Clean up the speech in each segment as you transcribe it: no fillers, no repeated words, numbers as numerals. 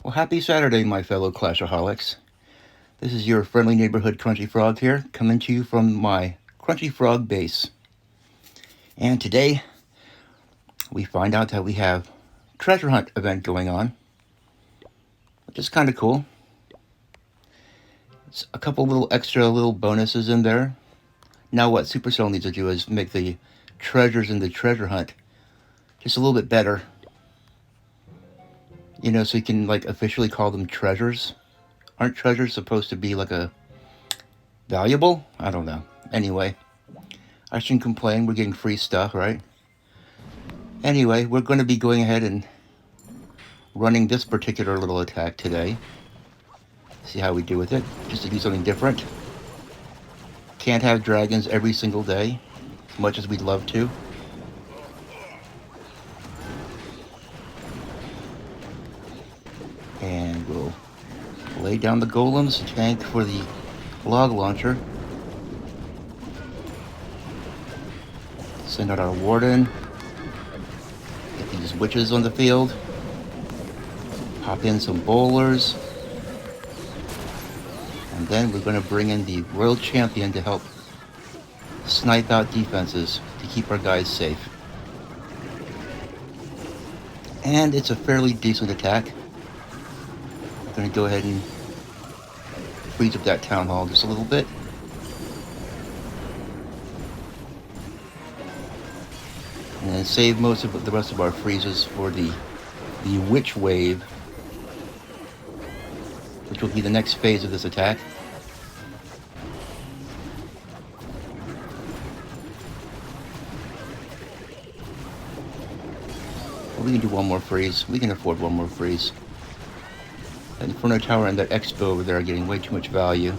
Well, happy Saturday, my fellow Clashaholics. This is your friendly neighborhood Crunchy Frog here, coming to you from my Crunchy Frog base. And today, we find out that we have treasure hunt event going on, which is kind of cool. It's a couple little extra little bonuses in there. Now what Supercell needs to do is make the treasures in the treasure hunt just a little bit better. You know, so you can like officially call them treasures. Aren't treasures supposed to be like a valuable? I don't know. Anyway, I shouldn't complain. We're getting free stuff, right? Anyway, we're going to be going ahead and running this particular little attack today. See how we do with it, just to do something different. Can't have dragons every single day, as much as we'd love to. And we'll lay down the golems, tank for the log launcher. Send out our warden. Get these witches on the field. Pop in some bowlers. And then we're going to bring in the royal champion to help snipe out defenses to keep our guys safe. And it's a fairly decent attack. I'm going to go ahead and freeze up that town hall just a little bit. And then save most of the rest of our freezes for the witch wave, which will be the next phase of this attack. Well, we can do one more freeze. We can afford one more freeze. That Inferno Tower and that Expo over there are getting way too much value.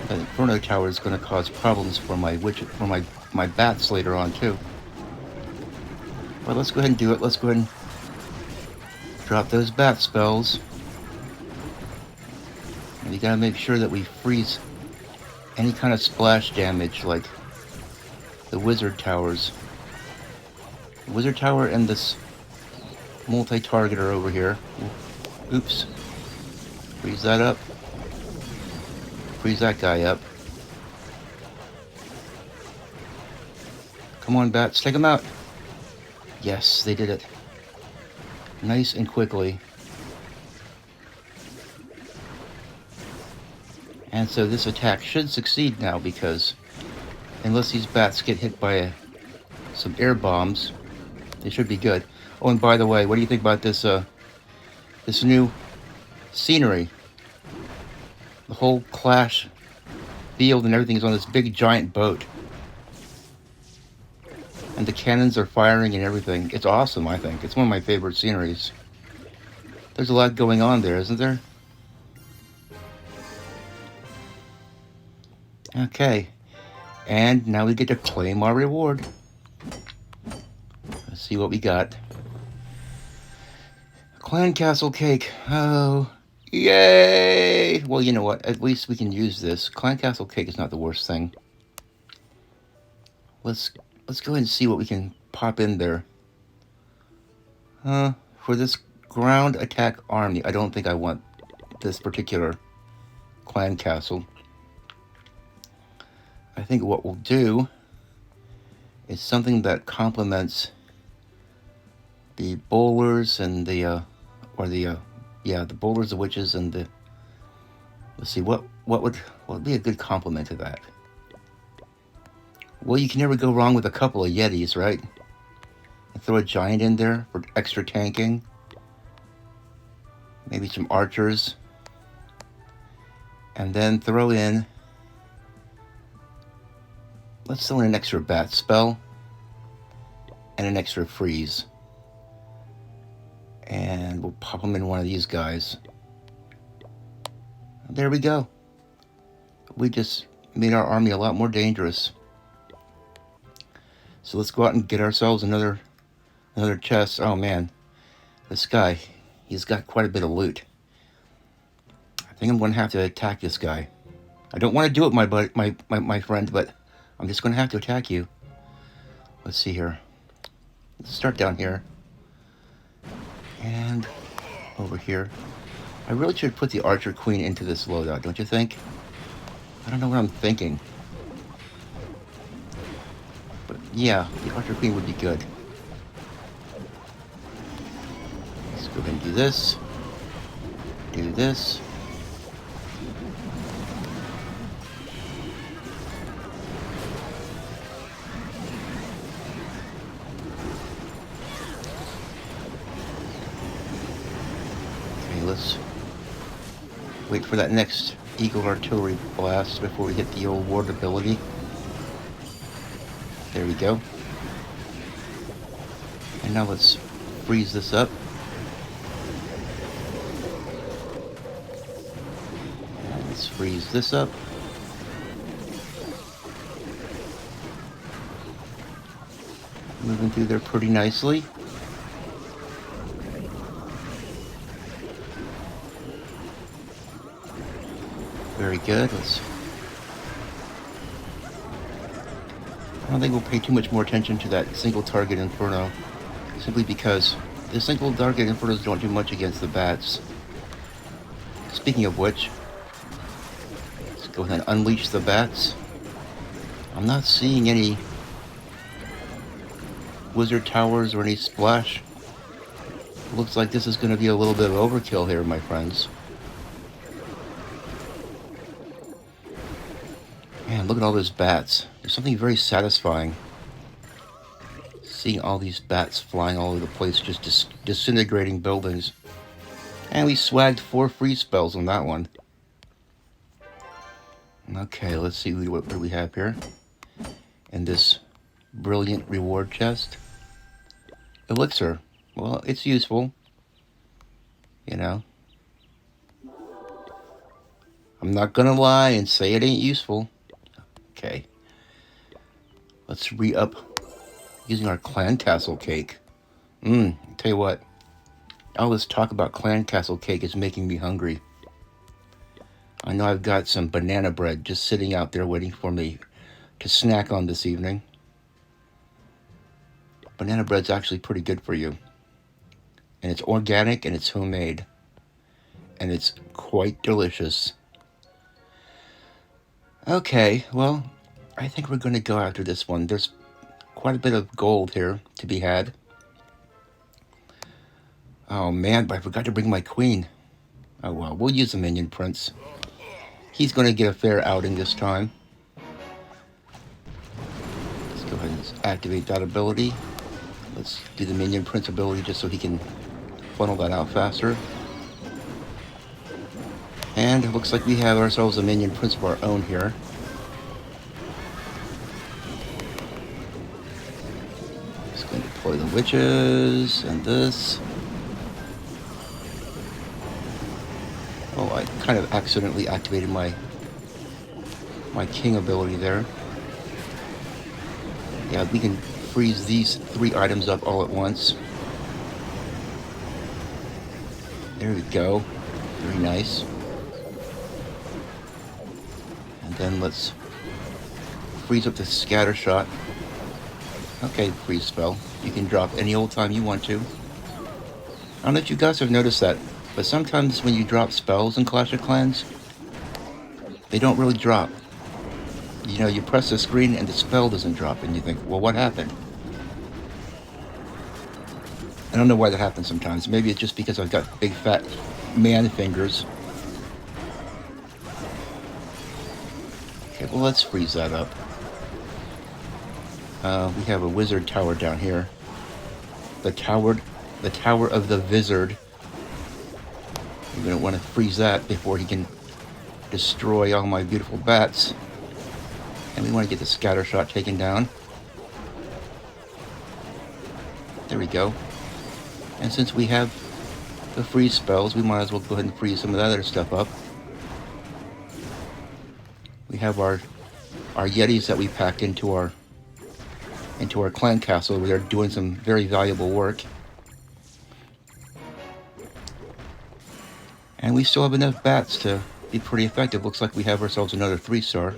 That Inferno Tower is going to cause problems for my bats later on too. But let's go ahead and do it. Let's go ahead and drop those bat spells. And you gotta make sure that we freeze any kind of splash damage like the wizard towers. The wizard tower and this multi-targeter over here. Oops. Freeze that up. Freeze that guy up. Come on, bats, take him out. Yes, they did it. Nice and quickly. And so this attack should succeed now because unless these bats get hit by some air bombs, they should be good. Oh, and by the way, what do you think about this this new scenery? The whole Clash field and everything is on this big giant boat. And the cannons are firing and everything. It's awesome, I think. It's one of my favorite sceneries. There's a lot going on there, isn't there? Okay. And now we get to claim our reward. Let's see what we got. Clan Castle cake. Oh, yay! Well, you know what? At least we can use this. Clan Castle cake is not the worst thing. Let's go ahead and see what we can pop in there. For this ground attack army, I don't think I want this particular clan castle. I think what we'll do is something that complements the bowlers and the bowlers, the witches, and the. Let's see what would be a good complement to that. Well, you can never go wrong with a couple of Yetis, right? And throw a giant in there for extra tanking. Maybe some archers. And then throw in. Let's throw in an extra bat spell. And an extra freeze. And we'll pop them in one of these guys. There we go. We just made our army a lot more dangerous. So let's go out and get ourselves another chest. Oh man, this guy, he's got quite a bit of loot. I think I'm going to have to attack this guy. I don't want to do it, my friend, but I'm just going to have to attack you. Let's see here. Let's start down here. And over here. I really should put the Archer Queen into this loadout, don't you think? I don't know what I'm thinking. But yeah, the Archer Queen would be good. Let's go ahead and do this. Do this. Okay, let's wait for that next Eagle Artillery blast before we hit the old ward ability. There we go. And now let's freeze this up. And let's freeze this up. Moving through there pretty nicely. Very good. I don't think we'll pay too much more attention to that single target Inferno, simply because the single target Infernos don't do much against the bats. Speaking of which, let's go ahead and unleash the bats. I'm not seeing any wizard towers or any splash. Looks like this is going to be a little bit of overkill here, my friends. Man, look at all those bats. There's something very satisfying seeing all these bats flying all over the place, just disintegrating buildings. And we swagged 4 free spells on that one. Okay, let's see what we have here in this brilliant reward chest. Elixir. Well, it's useful. You know. I'm not gonna lie and say it ain't useful. Okay. Let's re-up using our clan castle cake. Tell you what. All this talk about clan castle cake is making me hungry. I know I've got some banana bread just sitting out there waiting for me to snack on this evening. Banana bread's actually pretty good for you. And it's organic and it's homemade. And it's quite delicious. Okay, well, I think we're going to go after this one. There's quite a bit of gold here to be had. Oh man, but I forgot to bring my queen. Oh well, we'll use the minion prince. He's going to get a fair outing this time. Let's go ahead and activate that ability. Let's do the minion prince ability just so he can funnel that out faster. And it looks like we have ourselves a minion prince of our own here. Just going to deploy the witches and this. Oh, I kind of accidentally activated my king ability there. Yeah, we can freeze these 3 items up all at once. There we go. Very nice. And then let's freeze up the scatter shot. Okay, freeze spell. You can drop any old time you want to. I don't know if you guys have noticed that, but sometimes when you drop spells in Clash of Clans, they don't really drop. You know, you press the screen and the spell doesn't drop, and you think, well, what happened? I don't know why that happens sometimes. Maybe it's just because I've got big fat man fingers. Okay, well, let's freeze that up. We have a wizard tower down here. The tower of the wizard. We're going to want to freeze that before he can destroy all my beautiful bats. And we want to get the scatter shot taken down. There we go. And since we have the freeze spells, we might as well go ahead and freeze some of that other stuff up. We have our Yetis that we packed into our clan castle, where they're doing some very valuable work. And we still have enough bats to be pretty effective. Looks like we have ourselves another 3-star.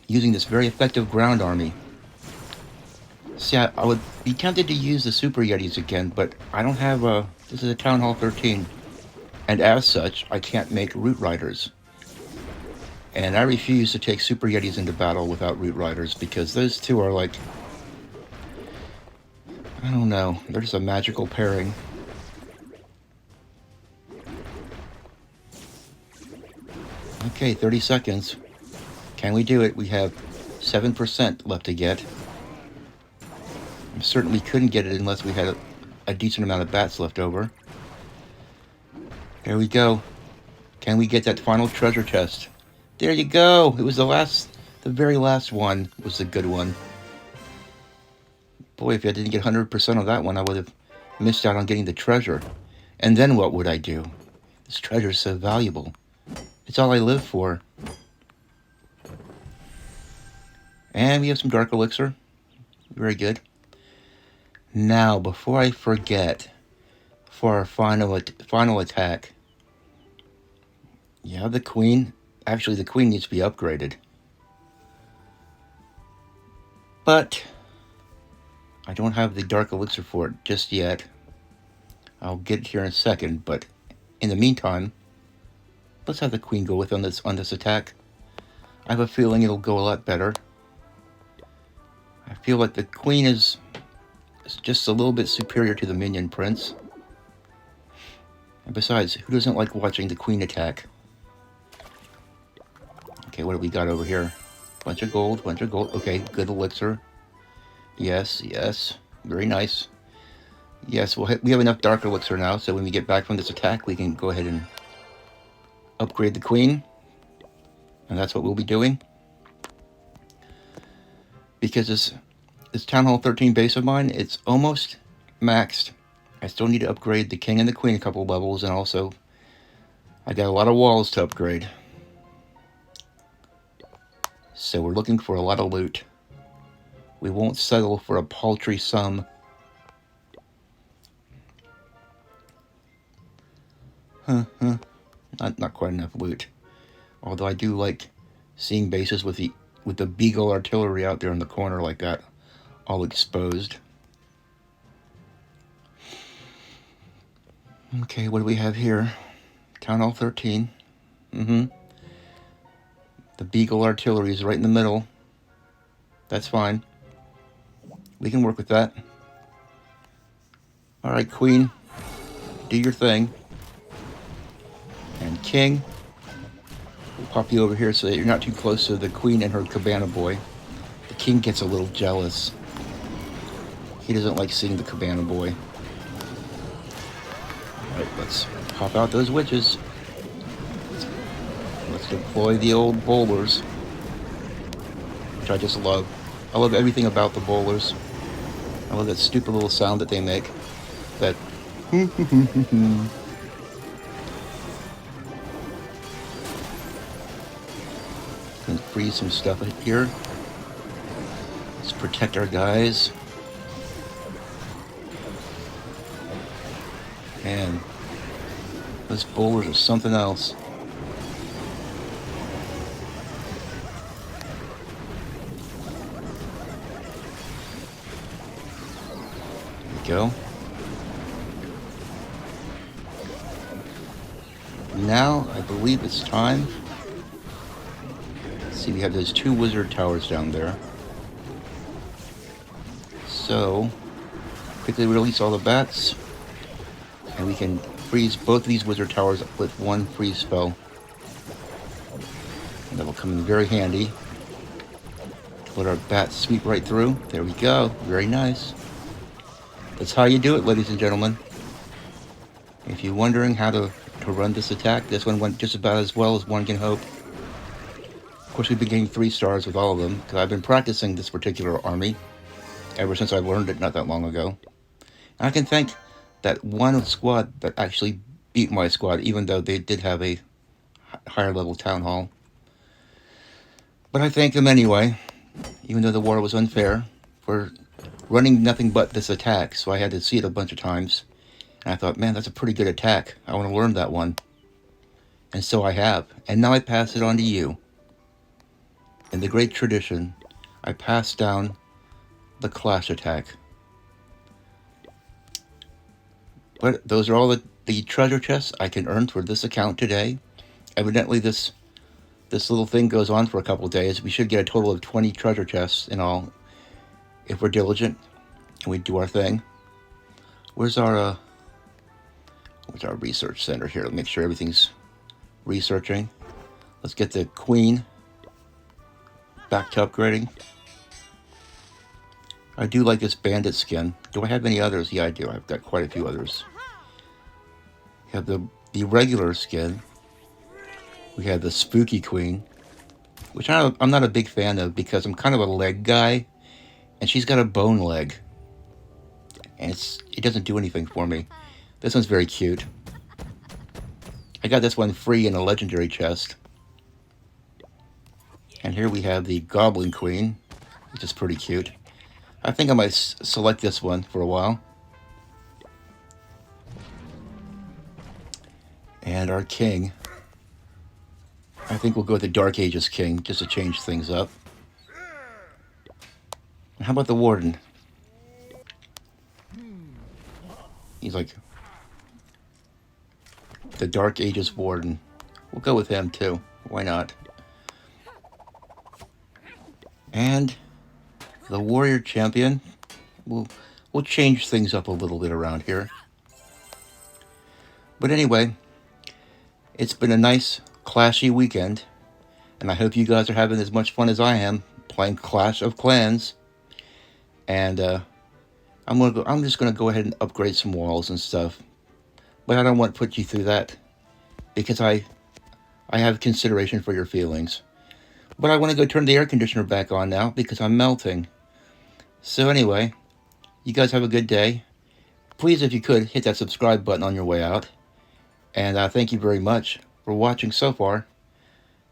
Using this very effective ground army. See, I would be tempted to use the Super Yetis again, but I don't have a... This is a Town Hall 13. And as such, I can't make Root Riders. And I refuse to take Super Yetis into battle without Root Riders, because those two are like... I don't know. They're just a magical pairing. Okay, 30 seconds. Can we do it? We have 7% left to get. We certainly couldn't get it unless we had a decent amount of bats left over. There we go. Can we get that final treasure chest? There you go. It was the very last one was the good one. Boy, if I didn't get 100% of that one, I would have missed out on getting the treasure. And then what would I do? This treasure is so valuable. It's all I live for. And we have some Dark Elixir. Very good. Now, before I forget, for our final attack, yeah, the Queen. Actually, the Queen needs to be upgraded. But I don't have the Dark Elixir for it just yet. I'll get it here in a second, but in the meantime, let's have the Queen go with on this attack. I have a feeling it'll go a lot better. I feel like the Queen is just a little bit superior to the Minion Prince. And besides, who doesn't like watching the Queen attack? Okay, what do we got over here? Bunch of gold. Okay, good elixir. Yes, yes. Very nice. Yes, we have enough Dark Elixir now, so when we get back from this attack, we can go ahead and upgrade the Queen. And that's what we'll be doing. Because this Town Hall 13 base of mine, it's almost maxed. I still need to upgrade the King and the Queen a couple levels, and also I got a lot of walls to upgrade. So we're looking for a lot of loot. We won't settle for a paltry sum. Not quite enough loot. Although I do like seeing bases with the Beagle artillery out there in the corner like that, all exposed. Okay, what do we have here? Town Hall 13. The Beagle artillery is right in the middle. That's fine. We can work with that. Alright, Queen. Do your thing. And King. We'll pop you over here so that you're not too close to the Queen and her Cabana Boy. The King gets a little jealous. He doesn't like seeing the Cabana Boy. Alright, let's pop out those witches. Let's deploy the old bowlers, which I just love. I love everything about the bowlers. I love that stupid little sound that they make. That can freeze some stuff here. Let's protect our guys. Man, those bowlers are something else. Go. Now, I believe it's time. Let's see, we have those 2 wizard towers down there. So, quickly release all the bats. And we can freeze both of these wizard towers with 1 freeze spell. And that will come in very handy. Let our bats sweep right through. There we go. Very nice. That's how you do it, ladies and gentlemen. If you're wondering how to run this attack, this one went just about as well as one can hope. Of course, we've been getting 3 stars with all of them, because I've been practicing this particular army ever since I learned it not that long ago. And I can thank that one squad that actually beat my squad, even though they did have a higher level town hall. But I thank them anyway, even though the war was unfair, for running nothing but this attack, so I had to see it a bunch of times. And I thought, man, that's a pretty good attack. I want to learn that one. And so I have. And now I pass it on to you. In the great tradition, I pass down the Clash attack. But those are all the treasure chests I can earn for this account today. Evidently this little thing goes on for a couple of days. We should get a total of 20 treasure chests in all if we're diligent and we do our thing. Where's our research center here? Let's make sure everything's researching. Let's get the queen back to upgrading. I do like this bandit skin. Do I have any others? Yeah, I do. I've got quite a few others. We have the regular skin. We have the spooky queen, which I'm not a big fan of because I'm kind of a leg guy, and she's got a bone leg, and it doesn't do anything for me. This one's very cute. I got this one free in a legendary chest. And here we have the goblin queen, which is pretty cute. I think I might select this one for a while. And our king. I think we'll go with the Dark Ages king, just to change things up. And how about the warden? He's like the Dark Ages warden. We'll go with him too. Why not? And the warrior champion. We'll change things up a little bit around here. But anyway, it's been a nice Clashy weekend, and I hope you guys are having as much fun as I am playing Clash of Clans. And I'm just gonna go ahead and upgrade some walls and stuff, but I don't want to put you through that because I have consideration for your feelings. But I want to go turn the air conditioner back on now because I'm melting. So anyway, you guys have a good day. Please, if you could, hit that subscribe button on your way out. And thank you very much for watching so far.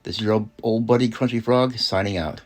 This is your old buddy Crunchy Frog signing out.